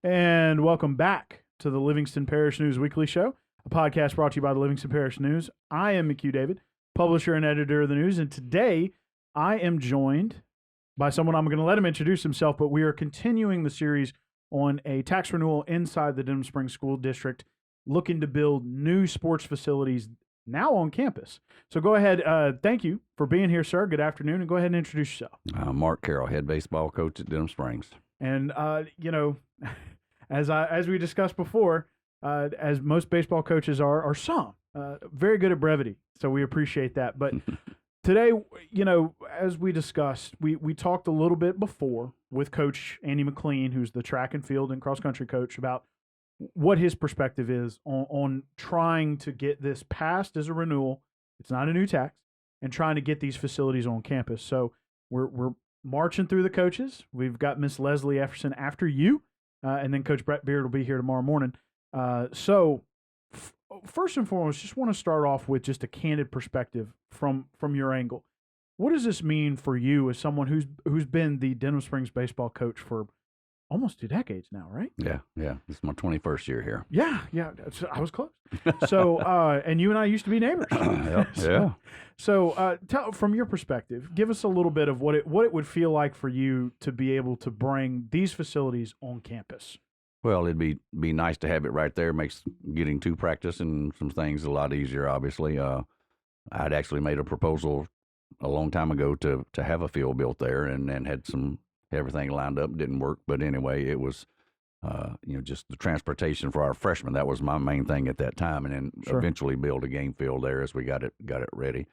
And welcome back to the Livingston Parish News Weekly Show, a podcast brought to you by the Livingston Parish News. I am McHugh David, publisher and editor of the news, and today I am joined by someone. I'm going to let him introduce himself, but we are continuing the series on a tax renewal inside the Denham Springs School District, looking to build new sports facilities now on campus. So go ahead. Thank you for being here, sir. Good afternoon, and go ahead and introduce yourself. Mark Carroll, head baseball coach at Denham Springs. And, as we discussed before, as most baseball coaches are some, very good at brevity. So we appreciate that. But today, as we discussed, we talked a little bit before with Coach Andy McLean, who's the track and field and cross country coach, about what his perspective is on trying to get this passed as a renewal. It's not a new tax, and trying to get these facilities on campus. So we're marching through the coaches. We've got Miss Leslie Efferson after you, and then Coach Brett Beard will be here tomorrow morning. First and foremost, just want to start off with just a candid perspective from your angle. What does this mean for you as someone who's been the Denham Springs baseball coach for almost 2 decades now, right? Yeah. This is my 21st year here. Yeah. I was close. So, and you and I used to be neighbors. So, tell, from your perspective, give us a little bit of what it would feel like for you to be able to bring these facilities on campus. Well, it'd be nice to have it right there. Makes getting to practice and some things a lot easier, obviously. I'd actually made a proposal a long time ago to have a field built there and had everything lined up. Didn't work, but anyway, it was just the transportation for our freshmen. That was my main thing at that time, and then eventually build a game field there as we got it ready.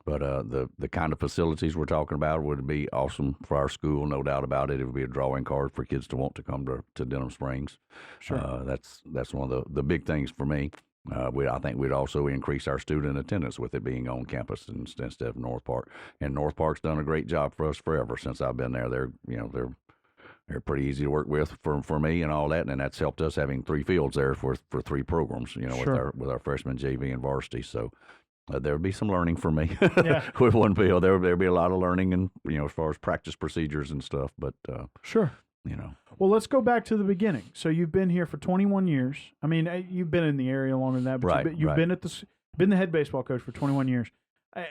But the kind of facilities we're talking about would be awesome for our school, no doubt about it. It would be a drawing card for kids to want to come to Denham Springs. Sure. That's one of the big things for me. I think we'd also increase our student attendance with it being on campus instead of North Park. And North Park's done a great job for us forever since I've been there. They're pretty easy to work with for me and all that, and that's helped us having 3 fields there for 3 programs. With our freshman, JV, and varsity. So there would be some learning for me with one field. There'd be a lot of learning, and as far as practice procedures and stuff. But sure. Well, let's go back to the beginning. So you've been here for 21 years. I mean, you've been in the area longer than that, but you've been the head baseball coach for 21 years.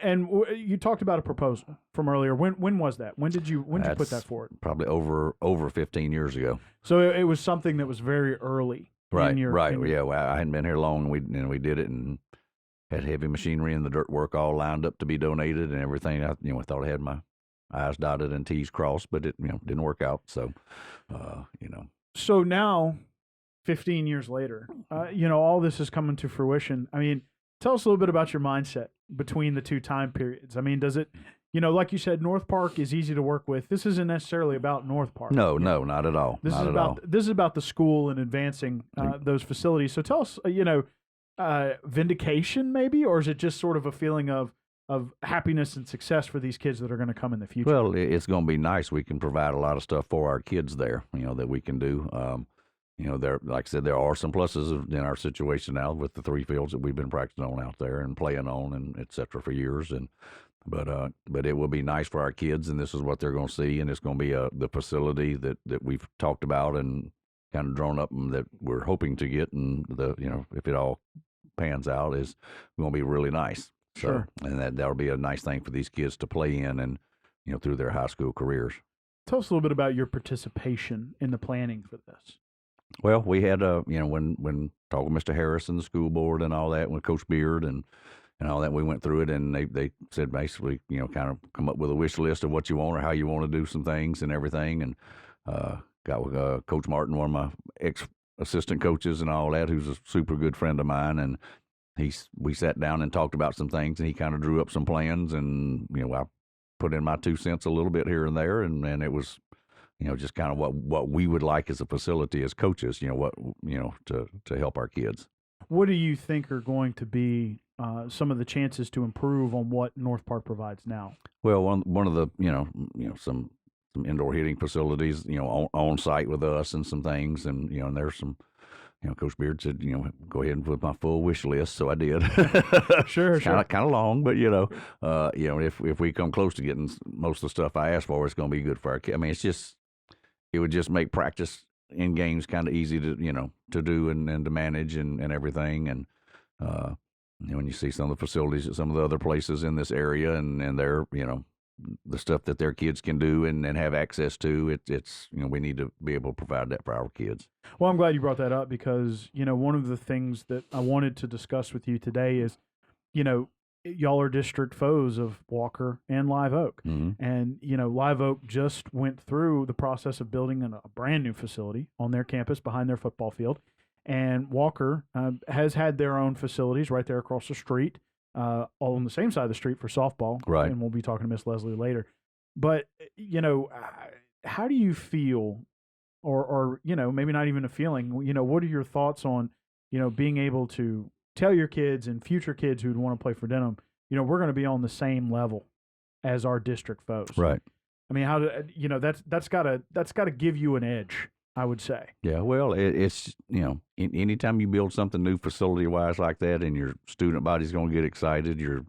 And you talked about a proposal from earlier. When was that? When did you put that forward? Probably over 15 years ago. So it was something that was very early. Right. Yeah. Well, I hadn't been here long, and we did it and had heavy machinery and the dirt work all lined up to be donated and everything. I thought I had my I's dotted and T's crossed, but it didn't work out. So, So now, 15 years later, all this is coming to fruition. I mean, tell us a little bit about your mindset between the 2 time periods. I mean, does it, like you said, North Park is easy to work with. This isn't necessarily about North Park. No, not at all. This is about the school and advancing those facilities. So tell us, vindication maybe, or is it just sort of a feeling of happiness and success for these kids that are going to come in the future? Well, it's going to be nice. We can provide a lot of stuff for our kids there, that we can do. There, like I said, there are some pluses in our situation now with the 3 fields that we've been practicing on out there and playing on and et cetera for years. But it will be nice for our kids, and this is what they're going to see, and it's going to be the facility that we've talked about and kind of drawn up and that we're hoping to get, and if it all pans out, is going to be really nice. Sure. So, and that'll be a nice thing for these kids to play in and, through their high school careers. Tell us a little bit about your participation in the planning for this. Well, we had, when talking with Mr. Harris and the school board and all that, with Coach Beard and all that, we went through it, and they said basically, kind of come up with a wish list of what you want or how you want to do some things and everything. And got with Coach Martin, one of my ex-assistant coaches and all that, who's a super good friend of mine, and we sat down and talked about some things, and he kind of drew up some plans, and I put in my 2 cents a little bit here and there, and it was just kind of what we would like as a facility as coaches, to help our kids. What do you think are going to be some of the chances to improve on what North Park provides now? Well, one of the some indoor hitting facilities on site with us and some things, and and there's some. Coach Beard said, go ahead and put my full wish list, so I did. Sure. Kind of long, but if we come close to getting most of the stuff I asked for, it's going to be good for our kids. I mean, it would just make practice in games kind of easy to do and to manage and everything. And when you see some of the facilities at some of the other places in this area and their the stuff that their kids can do and have access to, it's we need to be able to provide that for our kids. Well, I'm glad you brought that up because one of the things that I wanted to discuss with you today is y'all are district foes of Walker and Live Oak. Mm-hmm. And, Live Oak just went through the process of building a brand new facility on their campus behind their football field. And Walker has had their own facilities right there across the street, all on the same side of the street for softball. Right. And we'll be talking to Miss Leslie later. But, how do you feel, or maybe not even a feeling, what are your thoughts on, being able to tell your kids and future kids who'd want to play for Denham, we're going to be on the same level as our district foes. Right. I mean, that's got to give you an edge, I would say. Yeah. Well, it's anytime you build something new facility wise like that, and your student body's going to get excited, your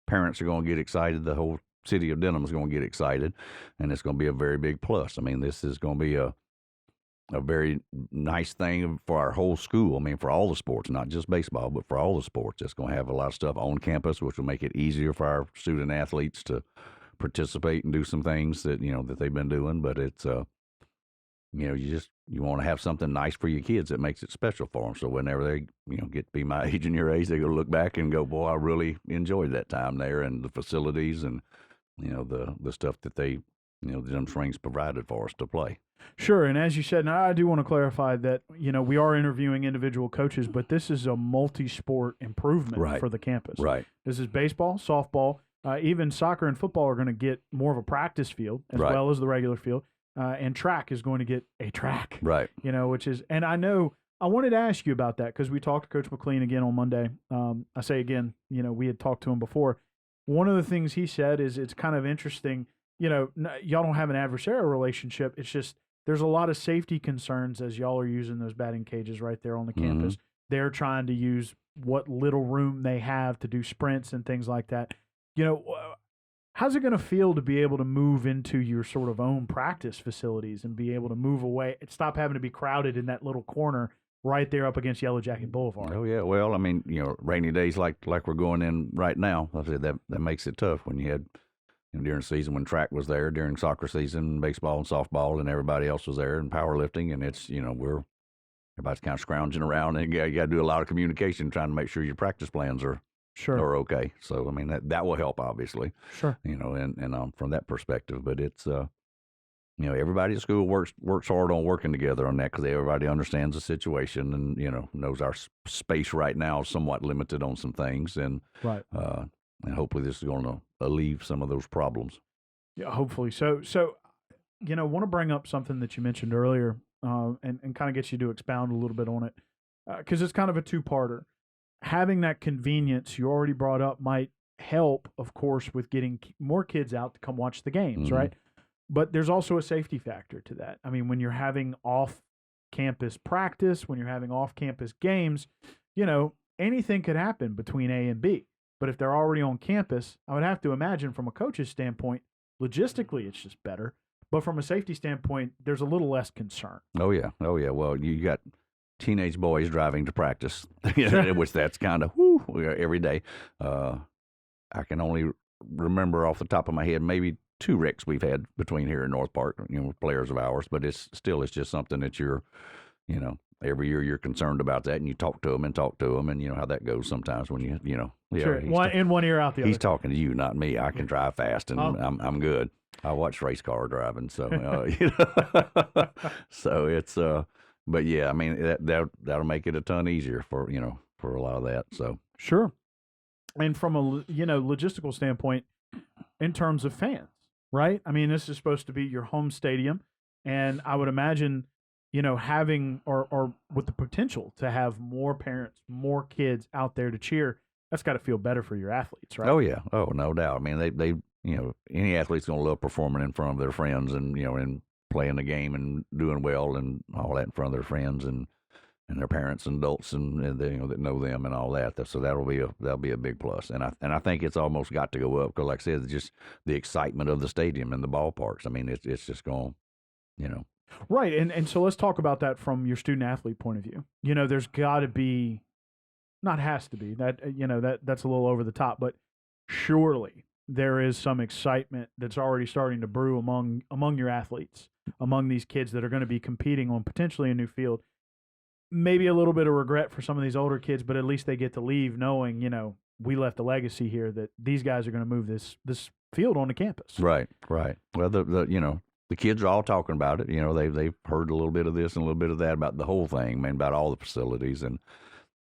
parents are going to get excited, the whole city of Denham is going to get excited, and it's going to be a very big plus. I mean, this is going to be a very nice thing for our whole school. I mean, for all the sports, not just baseball, but for all the sports. It's going to have a lot of stuff on campus, which will make it easier for our student athletes to participate and do some things that, that they've been doing. But it's, you want to have something nice for your kids that makes it special for them. So whenever they, get to be my age and your age, they go look back and go, boy, I really enjoyed that time there, and the facilities and, the stuff that they, the Denham Springs provided for us to play. Sure, and as you said, and I do want to clarify that, we are interviewing individual coaches, but this is a multi-sport improvement for the campus. Right. This is baseball, softball, even soccer and football are going to get more of a practice field as well as the regular field, and track is going to get a track. Right. Which is, and I wanted to ask you about that because we talked to Coach McLean again on Monday. I say again, we had talked to him before. One of the things he said is it's kind of interesting, y'all don't have an adversarial relationship. It's just, there's a lot of safety concerns as y'all are using those batting cages right there on the campus. Mm-hmm. They're trying to use what little room they have to do sprints and things like that. How's it going to feel to be able to move into your sort of own practice facilities and be able to move away and stop having to be crowded in that little corner right there up against Yellow Jacket Boulevard? Oh, yeah. Well, I mean, rainy days like we're going in right now, I said that makes it tough when you had during the season when track was there, during soccer season, baseball and softball, and everybody else was there, and powerlifting, and it's everybody's kind of scrounging around, and you got to do a lot of communication trying to make sure your practice plans are okay. So I mean that will help, obviously. Sure. And from that perspective, but it's everybody at school works hard on working together on that because everybody understands the situation and knows our space right now is somewhat limited on some things, and and hopefully this is going to alleviate some of those problems. Yeah, hopefully. So want to bring up something that you mentioned earlier, and kind of get you to expound a little bit on it, because it's kind of a two-parter. Having that convenience you already brought up might help, of course, with getting more kids out to come watch the games, Mm-hmm. right? But there's also a safety factor to that. I mean, when you're having off-campus practice, when you're having off-campus games, anything could happen between A and B. But if they're already on campus, I would have to imagine from a coach's standpoint, logistically, it's just better. But from a safety standpoint, there's a little less concern. Oh, yeah. Well, you got teenage boys driving to practice, which that's kind of every day. I can only remember off the top of my head maybe 2 wrecks we've had between here and North Park, players of ours. But it's just something that you're, every year you're concerned about that, and you talk to them, and how that goes sometimes when Sure. In one ear, out the other. He's talking to you, not me. I can drive fast, and I'm good. I watch race car driving, so so it's but yeah, I mean that'll make it a ton easier for a lot of that. So sure. And from a logistical standpoint, in terms of fans, right? I mean, this is supposed to be your home stadium, and I would imagine having or with the potential to have more parents, more kids out there to cheer. That's got to feel better for your athletes, right? Oh yeah, no doubt. I mean, they any athlete's gonna love performing in front of their friends and and playing the game and doing well and all that in front of their friends and their parents and adults and they, that know them and all that. So that'll be a big plus. And I think it's almost got to go up because, like I said, just the excitement of the stadium and the ballparks. I mean, it's just going, Right. And so let's talk about that from your student athlete point of view. There's got to be, not has to be, that, that's a little over the top, but surely there is some excitement that's already starting to brew among your athletes, among these kids that are going to be competing on potentially a new field. Maybe a little bit of regret for some of these older kids, but at least they get to leave knowing, we left a legacy here that these guys are going to move this field onto campus. Right. Well, the kids are all talking about it. They've heard a little bit of this and a little bit of that about the whole thing, man, about all the facilities. And,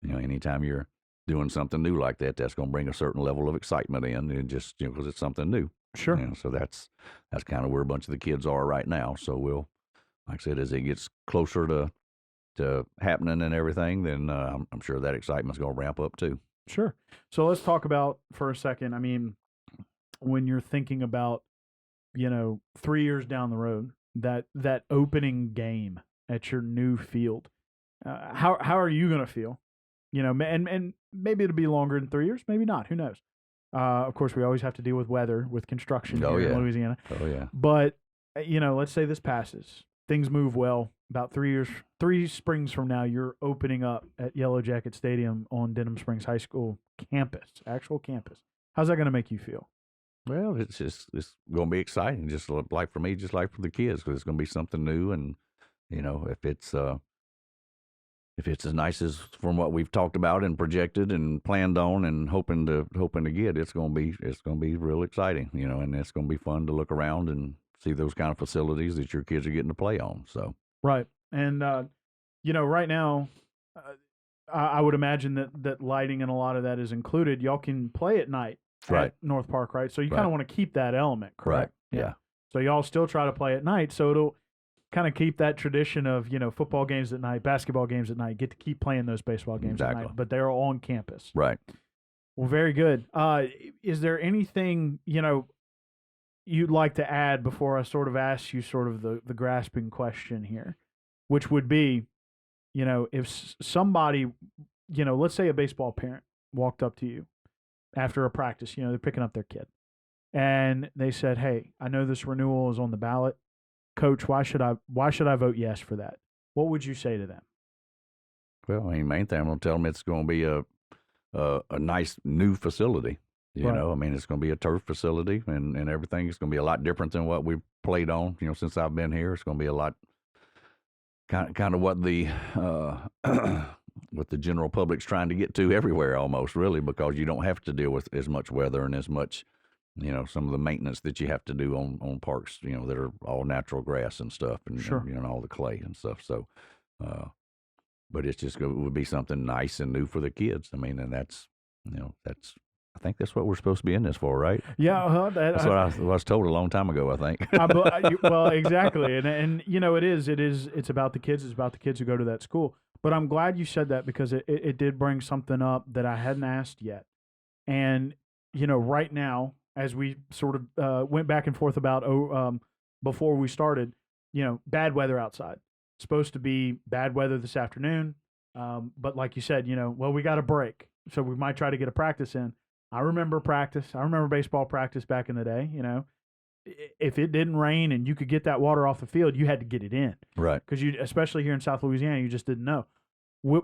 anytime you're doing something new like that, that's going to bring a certain level of excitement in, and just, because it's something new. Sure. So that's kind of where a bunch of the kids are right now. So we'll, like I said, as it gets closer to happening and everything, then I'm sure that excitement's going to ramp up too. Sure. So let's talk about for a second. I mean, when you're thinking about, 3 years down the road, that opening game at your new field, how are you going to feel? And maybe it'll be longer than 3 years, maybe not. Who knows? Of course, we always have to deal with weather, with construction here in Louisiana. Oh yeah. But let's say this passes, things move well. About 3 springs from now, you're opening up at Yellow Jacket Stadium on Denham Springs High School campus, actual campus. How's that going to make you feel? Well, it's going to be exciting, just like for me, just like for the kids, because it's going to be something new. And if it's as nice as from what we've talked about and projected and planned on and hoping to get, it's going to be real exciting. And it's going to be fun to look around and see those kind of facilities that your kids are getting to play on. So right, and right now, I would imagine that lighting and a lot of that is included. Y'all can play at night. Right. At North Park, right? So you kind of want to keep that element, correct? Right. Yeah. So y'all still try to play at night, so it'll kind of keep that tradition of football games at night, basketball games at night. Get to keep playing those baseball games at night, but they're on campus. Right. Well, very good. Is there anything you'd like to add before I sort of ask you sort of the grasping question here, which would be, if somebody, let's say a baseball parent walked up to you after a practice, they're picking up their kid, and they said, "Hey, I know this renewal is on the ballot, Coach. Why should I vote yes for that?" What would you say to them? Well, main thing I'm going to tell them, it's going to be a nice new facility. It's going to be a turf facility and everything. It's going to be a lot different than what we've played on. Since I've been here, it's going to be a lot kind of what the what the general public's trying to get to everywhere almost, really, because you don't have to deal with as much weather and as much, some of the maintenance that you have to do on parks, that are all natural grass and stuff, and, sure. and all the clay and stuff. So, but it's just, it would be something nice and new for the kids. And that's, I think that's what we're supposed to be in this for, right? Yeah, that's what I was told a long time ago, I think. Well, exactly, and it's about the kids. It's about the kids who go to that school. But I'm glad you said that, because it did bring something up that I hadn't asked yet. And right now, as we sort of went back and forth about before we started, bad weather outside. Supposed to be bad weather this afternoon, but like you said, well, we got a break, so we might try to get a practice in. I remember practice. I remember baseball practice back in the day. If it didn't rain and you could get that water off the field, you had to get it in. Right. Because especially here in South Louisiana, you just didn't know.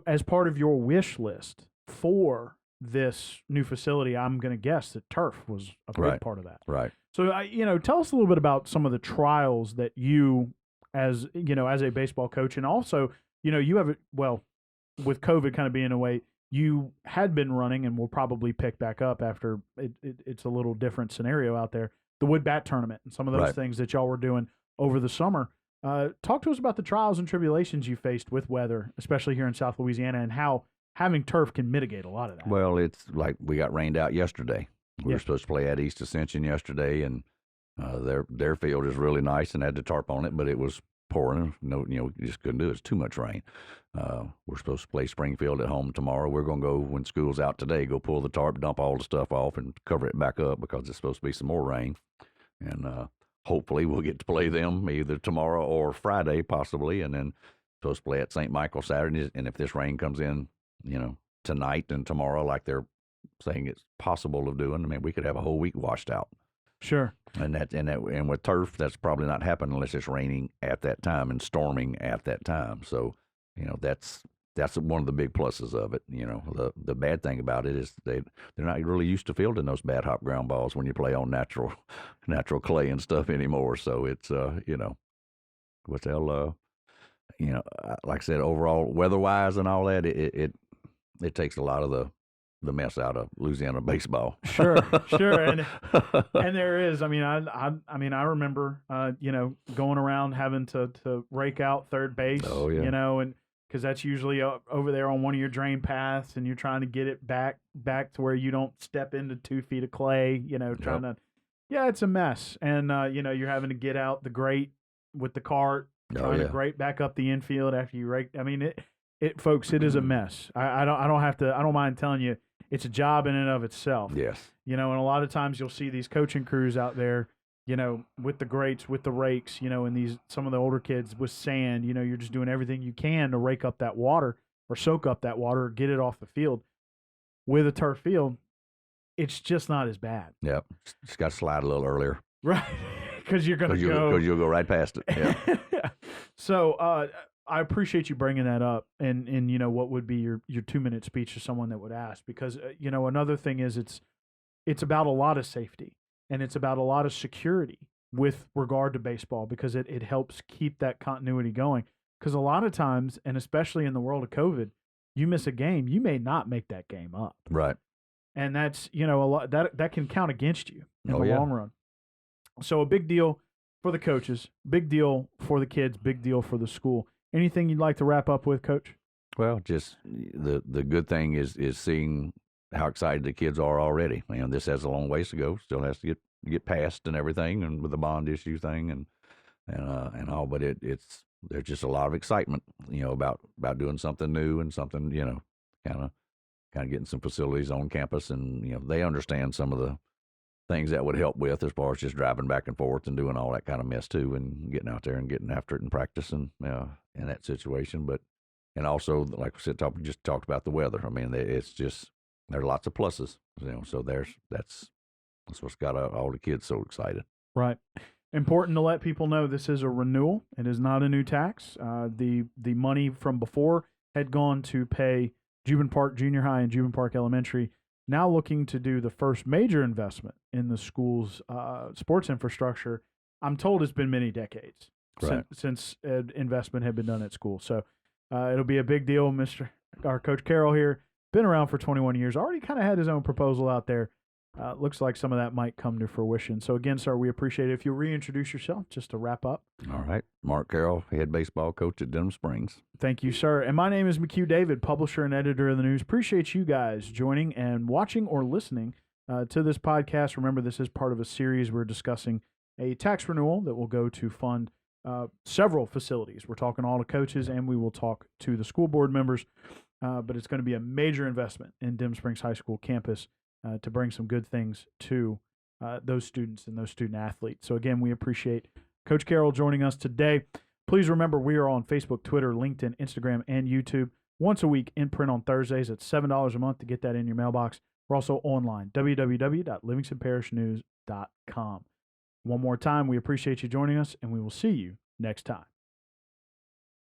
As part of your wish list for this new facility, I'm going to guess that turf was a big part of that. Right. So, tell us a little bit about some of the trials that you, as a baseball coach, and also, you have, with COVID kind of being away, you had been running and will probably pick back up after it's a little different scenario out there, the wood bat tournament and some of those things that y'all were doing over the summer. Talk to us about the trials and tribulations you faced with weather, especially here in South Louisiana, and how having turf can mitigate a lot of that. Well, it's like we got rained out yesterday. We were supposed to play at East Ascension yesterday, and their field is really nice and had the tarp on it, but it was pouring. No, you just couldn't do it. It's too much rain. We're supposed to play Springfield at home tomorrow. We're going to go, when school's out today, go pull the tarp, dump all the stuff off, and cover it back up, because it's supposed to be some more rain. And hopefully we'll get to play them either tomorrow or Friday, possibly, and then supposed to play at St. Michael Saturday. And if this rain comes in, tonight and tomorrow, like they're saying it's possible of doing, we could have a whole week washed out. Sure. And with turf, that's probably not happening unless it's raining at that time and storming at that time. So, that's one of the big pluses of it. The bad thing about it is they're not really used to fielding those bad hop ground balls when you play on natural clay and stuff anymore. So it's what they'll like I said, overall weather wise and all that, it takes a lot of the mess out of Louisiana baseball. Sure, and there is. I mean, I remember, going around having to rake out third base. Oh yeah. And because that's usually over there on one of your drain paths, and you're trying to get it back to where you don't step into 2 feet of clay. Trying to, yeah, it's a mess, and you're having to get out the grate with the cart, trying to grate back up the infield after you rake. I mean, folks, it is a mess. I don't mind telling you. It's a job in and of itself. Yes. And a lot of times you'll see these coaching crews out there, with the grates, with the rakes, and some of the older kids with sand, you're just doing everything you can to rake up that water or soak up that water or get it off the field. With a turf field, it's just not as bad. Yep. Just got to slide a little earlier. Right. Because you're going to go. Because you'll go right past it. Yeah. So, I appreciate you bringing that up, and what would be your 2-minute speech to someone that would ask, because another thing is it's about a lot of safety, and it's about a lot of security with regard to baseball, because it helps keep that continuity going. Because a lot of times, and especially in the world of COVID, you miss a game, you may not make that game up, right? And that's a lot that can count against you in the long run. So a big deal for the coaches, big deal for the kids, big deal for the school. Anything you'd like to wrap up with, Coach? Well, just the good thing is seeing how excited the kids are already. This has a long ways to go. Still has to get passed and everything, and with the bond issue thing and all. But there's just a lot of excitement, about doing something new and something, kind of getting some facilities on campus, and they understand some of the things that would help with as far as just driving back and forth and doing all that kind of mess too, and getting out there and getting after it and practicing in that situation. But and also, like I said, we just talked about the weather. I mean, it's just there are lots of pluses, so that's what's got all the kids so excited. Right. Important to let people know this is a renewal. It is not a new tax. The money from before had gone to pay Jubin Park Junior High and Jubin Park Elementary. Now looking to do the first major investment in the school's sports infrastructure. I'm told it's been many decades since investment had been done at school. So it'll be a big deal. Our Coach Carroll here, been around for 21 years, already kind of had his own proposal out there. Looks like some of that might come to fruition. So again, sir, we appreciate it. If you'll reintroduce yourself just to wrap up. All right. Mark Carroll, head baseball coach at Denham Springs. Thank you, sir. And my name is McHugh David, publisher and editor of the news. Appreciate you guys joining and watching or listening to this podcast. Remember, this is part of a series. We're discussing a tax renewal that will go to fund several facilities. We're talking all the coaches, and we will talk to the school board members. But it's going to be a major investment in Denham Springs High School campus to bring some good things to those students and those student athletes. So again, we appreciate Coach Carroll joining us today. Please remember, we are on Facebook, Twitter, LinkedIn, Instagram, and YouTube once a week, in print on Thursdays at $7 a month to get that in your mailbox. We're also online, www.livingstonparishnews.com. One more time, we appreciate you joining us, and we will see you next time.